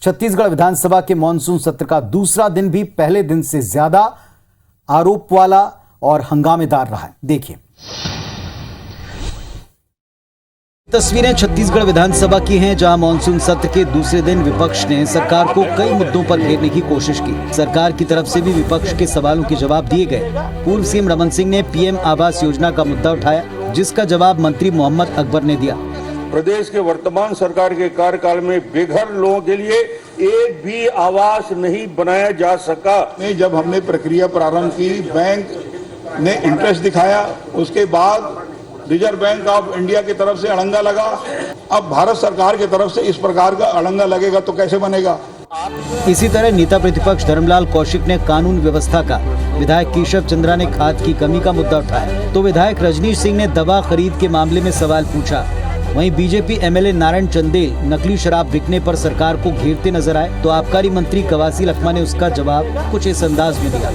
छत्तीसगढ़ विधानसभा के मानसून सत्र का दूसरा दिन भी पहले दिन से ज्यादा आरोप वाला और हंगामेदार रहा है। देखिए तस्वीरें छत्तीसगढ़ विधानसभा की हैं, जहां मानसून सत्र के दूसरे दिन विपक्ष ने सरकार को कई मुद्दों पर घेरने की कोशिश की। सरकार की तरफ से भी विपक्ष के सवालों के जवाब दिए गए। पूर्व सीएम रमन सिंह ने पीएम आवास योजना का मुद्दा उठाया, जिसका जवाब मंत्री मोहम्मद अकबर ने दिया। प्रदेश के वर्तमान सरकार के कार्यकाल में बेघर लोगों के लिए एक भी आवास नहीं बनाया जा सका। जब हमने प्रक्रिया प्रारंभ की, बैंक ने इंटरेस्ट दिखाया, उसके बाद रिजर्व बैंक ऑफ इंडिया की तरफ से अड़ंगा लगा। अब भारत सरकार की तरफ से इस प्रकार का अड़ंगा लगेगा तो कैसे बनेगा। इसी तरह नेता प्रतिपक्ष धर्मलाल कौशिक ने कानून व्यवस्था का, विधायक केशव चंद्रा ने खाद की कमी का मुद्दा उठाया, तो विधायक रजनीश सिंह ने दवा खरीद के मामले में सवाल पूछा। वहीं बीजेपी एमएलए नारायण चंदेल नकली शराब बिकने पर सरकार को घेरते नजर आए, तो आबकारी मंत्री कवासी लखमा ने उसका जवाब कुछ इस अंदाज में दिया।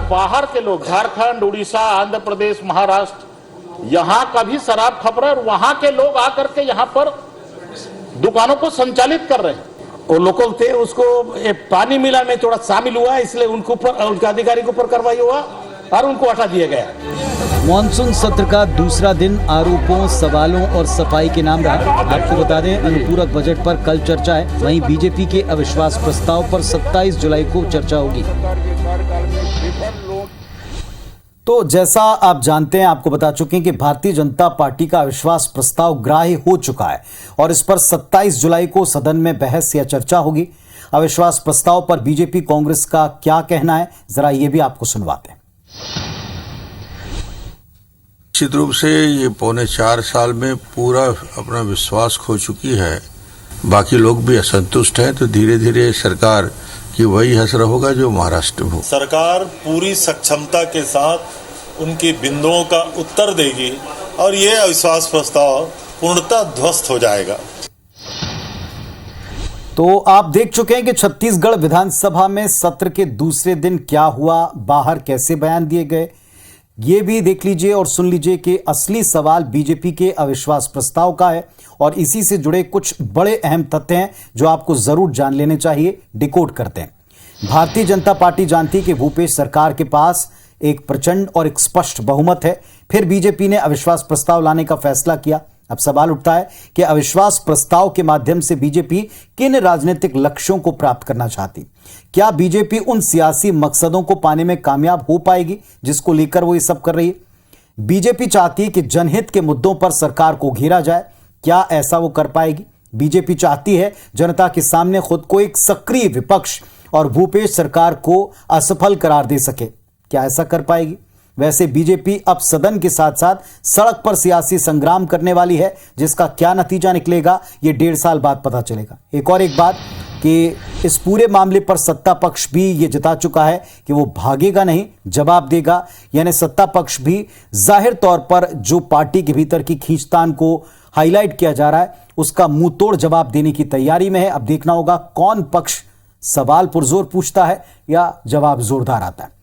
बाहर के लोग, झारखंड, उड़ीसा, आंध्र प्रदेश, महाराष्ट्र, यहाँ का भी शराब खप रहा है और वहाँ के लोग आकर के यहाँ पर दुकानों को संचालित कर रहे हैं। वो लोकल थे, उसको पानी मिला में थोड़ा शामिल हुआ, इसलिए उनके ऊपर, उनके अधिकारी के ऊपर कार्रवाई हुआ और उनको हटा दिया गया। मानसून सत्र का दूसरा दिन आरोपों, सवालों और सफाई के नाम रहा। आपको बता दें, अनुपूरक बजट पर कल चर्चा है। वहीं बीजेपी के अविश्वास प्रस्ताव पर 27 जुलाई को चर्चा होगी। तो जैसा आप जानते हैं, आपको बता चुके हैं कि भारतीय जनता पार्टी का अविश्वास प्रस्ताव ग्राह्य हो चुका है और इस पर 27 जुलाई को सदन में बहस या चर्चा होगी। अविश्वास प्रस्ताव पर बीजेपी कांग्रेस का क्या कहना है, जरा ये भी आपको सुनवाते हैं। निश्चित रूप से ये 4.25 साल में पूरा अपना विश्वास खो चुकी है। बाकी लोग भी असंतुष्ट हैं, तो धीरे धीरे सरकार कि वही असर होगा जो महाराष्ट्र हो। सरकार पूरी सक्षमता के साथ उनकी बिंदुओं का उत्तर देगी और ये अविश्वास प्रस्ताव पूर्णतः ध्वस्त हो जाएगा। तो आप देख चुके हैं कि छत्तीसगढ़ विधानसभा में सत्र के दूसरे दिन क्या हुआ, बाहर कैसे बयान दिए गए, ये भी देख लीजिए और सुन लीजिए कि असली सवाल बीजेपी के अविश्वास प्रस्ताव का है और इसी से जुड़े कुछ बड़े अहम तथ्य हैं जो आपको जरूर जान लेने चाहिए। डिकोड करते हैं। भारतीय जनता पार्टी जानती है कि भूपेश सरकार के पास एक प्रचंड और एक स्पष्ट बहुमत है, फिर बीजेपी ने अविश्वास प्रस्ताव लाने का फैसला किया। अब सवाल उठता है कि अविश्वास प्रस्ताव के माध्यम से बीजेपी किन राजनीतिक लक्ष्यों को प्राप्त करना चाहती। क्या बीजेपी उन सियासी मकसदों को पाने में कामयाब हो पाएगी जिसको लेकर वो ये सब कर रही है। बीजेपी चाहती है कि जनहित के मुद्दों पर सरकार को घेरा जाए। क्या ऐसा वो कर पाएगी? बीजेपी चाहती है जनता के सामने खुद को एक सक्रिय विपक्ष और भूपेश सरकार को असफल करार दे सके। क्या ऐसा कर पाएगी? वैसे बीजेपी अब सदन के साथ साथ सड़क पर सियासी संग्राम करने वाली है, जिसका क्या नतीजा निकलेगा ये 1.5 साल बाद पता चलेगा। एक बात कि इस पूरे मामले पर सत्ता पक्ष भी ये जता चुका है कि वो भागेगा नहीं, जवाब देगा। यानी सत्ता पक्ष भी जाहिर तौर पर जो पार्टी के भीतर की खींचतान को हाईलाइट किया जा रहा है उसका मुंह तोड़ जवाब देने की तैयारी में है। अब देखना होगा कौन पक्ष सवाल पुरजोर पूछता है या जवाब जोरदार आता है।